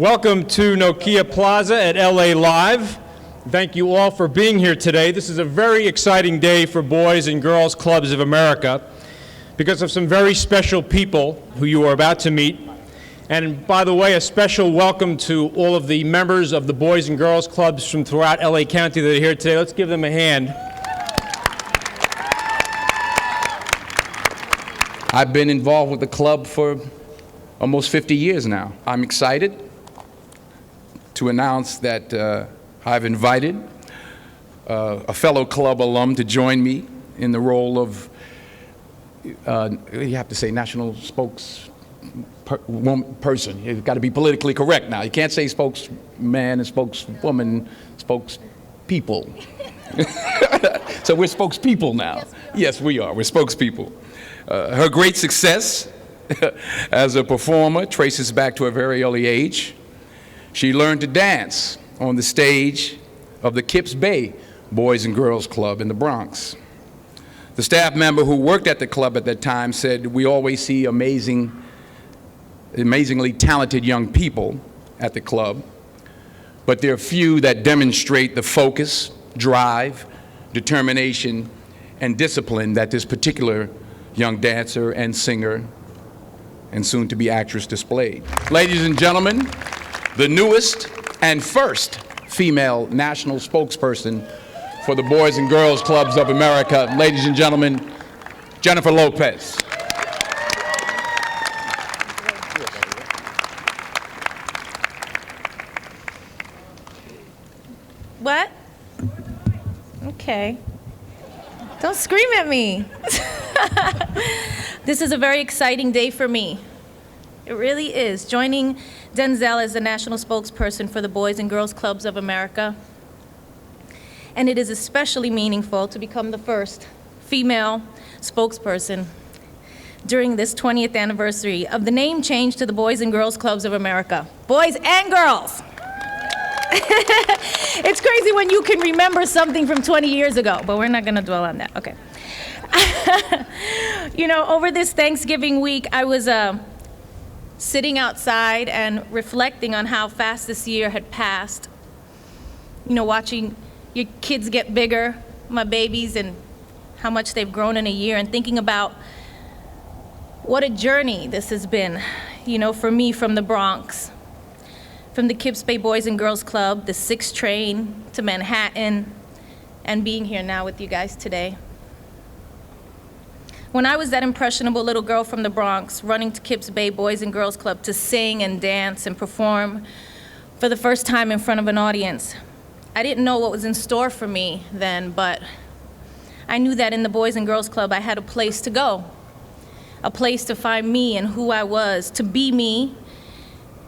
Welcome to NOKIA Plaza at LA Live. Thank you all for being here today. This is a very exciting day for Boys and Girls Clubs of America because of some very special people who you are about to meet. And by the way, a special welcome to all of the members of the Boys and Girls Clubs from throughout LA County that are here today. Let's give them a hand. I've been involved with the club for almost 50 years now. I'm excited to announce that I've invited a fellow club alum to join me in the role of, you have to say national spokesperson. You've got to be politically correct now. You can't say spokesman and spokeswoman, spokespeople. So we're spokespeople now. Yes, we are. We're spokespeople. Her great success as a performer traces back to a very early age. She learned to dance on the stage of the Kips Bay Boys and Girls Club in the Bronx. The staff member who worked at the club at that time said, "We always see amazingly talented young people at the club, but there are few that demonstrate the focus, drive, determination, and discipline that this particular young dancer and singer and soon-to-be actress displayed." Ladies and gentlemen, the newest and first female national spokesperson for the Boys and Girls Clubs of America, ladies and gentlemen, Jennifer Lopez. What? Okay. Don't scream at me. This is a very exciting day for me. It really is. Joining Denzel as the national spokesperson for the Boys and Girls Clubs of America. And it is especially meaningful to become the first female spokesperson during this 20th anniversary of the name change to the Boys and Girls Clubs of America. Boys and girls. It's crazy when you can remember something from 20 years ago, but we're not going to dwell on that. Okay. You know, over this Thanksgiving week, I was sitting outside and reflecting on how fast this year had passed. You know, watching your kids get bigger, my babies, and how much they've grown in a year, and thinking about what a journey this has been, you know, for me from the Bronx, from the Kips Bay Boys and Girls Club, the 6 train to Manhattan, and being here now with you guys today. When I was that impressionable little girl from the Bronx, running to Kips Bay Boys and Girls Club to sing and dance and perform for the first time in front of an audience, I didn't know what was in store for me then, but I knew that in the Boys and Girls Club I had a place to go, a place to find me and who I was, to be me,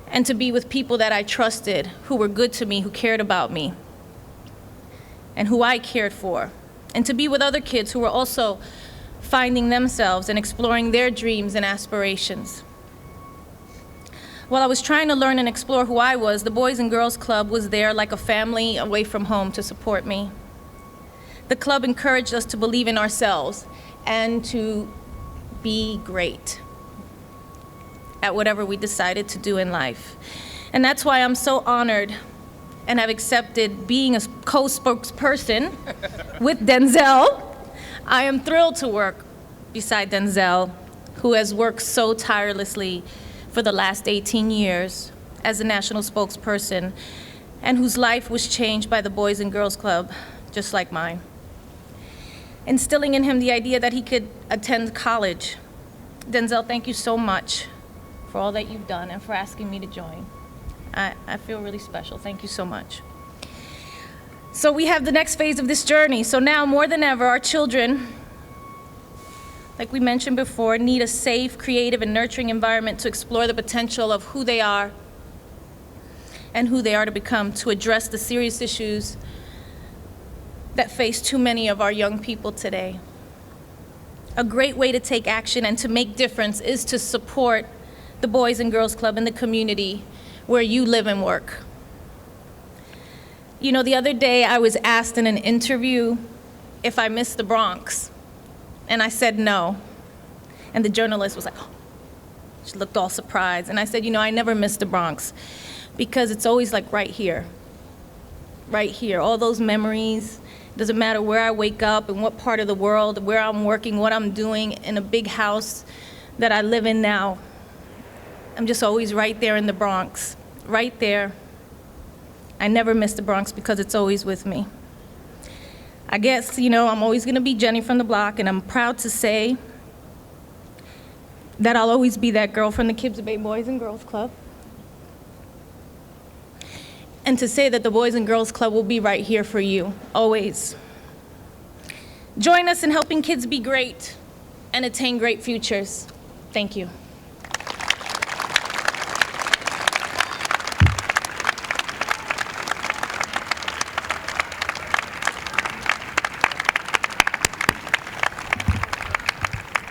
and to be with people that I trusted, who were good to me, who cared about me, and who I cared for, and to be with other kids who were also finding themselves and exploring their dreams and aspirations. While I was trying to learn and explore who I was, the Boys and Girls Club was there like a family away from home to support me. The club encouraged us to believe in ourselves and to be great at whatever we decided to do in life. And that's why I'm so honored and have accepted being a co-spokesperson with Denzel. I am thrilled to work beside Denzel, who has worked so tirelessly for the last 18 years as a national spokesperson, and whose life was changed by the Boys and Girls Club, just like mine. Instilling in him the idea that he could attend college. Denzel, thank you so much for all that you've done and for asking me to join. I feel really special. Thank you so much. So we have the next phase of this journey. So now more than ever, our children, like we mentioned before, need a safe, creative, and nurturing environment to explore the potential of who they are and who they are to become, to address the serious issues that face too many of our young people today. A great way to take action and to make difference is to support the Boys and Girls Club in the community where you live and work. You know, the other day I was asked in an interview if I missed the Bronx, and I said no. And the journalist was like, oh. She looked all surprised. And I said, you know, I never missed the Bronx. because it's always like right here. Right here, all those memories. It doesn't matter where I wake up and what part of the world, where I'm working, what I'm doing in a big house that I live in now. I'm just always right there in the Bronx, right there. I never miss the Bronx because it's always with me. I guess, you know, I'm always gonna be Jenny from the block, and I'm proud to say that I'll always be that girl from the Kibbs Bay Boys and Girls Club. And to say that the Boys and Girls Club will be right here for you, always. Join us in helping kids be great and attain great futures. Thank you.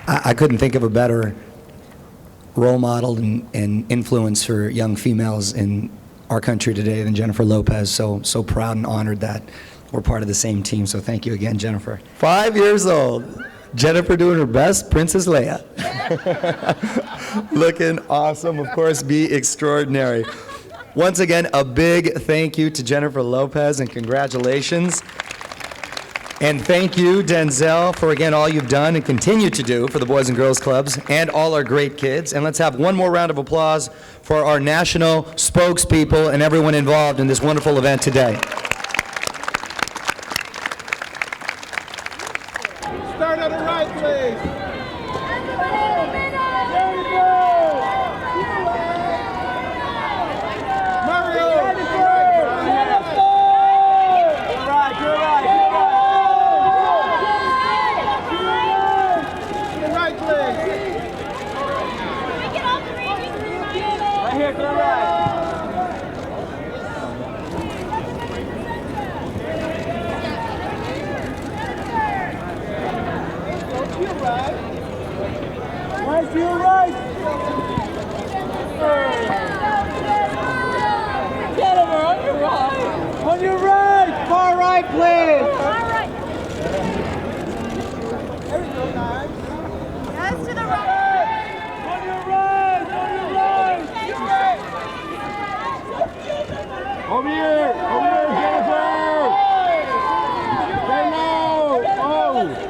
I couldn't think of a better role model and influence for young females in our country today than Jennifer Lopez. So proud and honored that we're part of the same team. So thank you again, Jennifer. 5 years old. Jennifer doing her best, Princess Leia. Looking awesome, of course, be extraordinary. Once again, a big thank you to Jennifer Lopez and congratulations. And thank you, Denzel, for again all you've done and continue to do for the Boys and Girls Clubs and all our great kids. And let's have one more round of applause for our national spokespeople and everyone involved in this wonderful event today. Start on the right, please. Right to your right. Jennifer, on your right. On your right. Far right, please. Far right. There we go, guys. Yes, to the right. On your right. On your right. Over here. Over here, Jennifer. Stay low. Oh.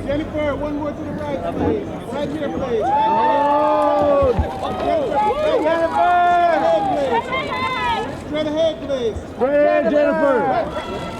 Jennifer, one more to the right, please. Right here, please. Oh! Jennifer! Straight ahead, please. Straight ahead, Jennifer.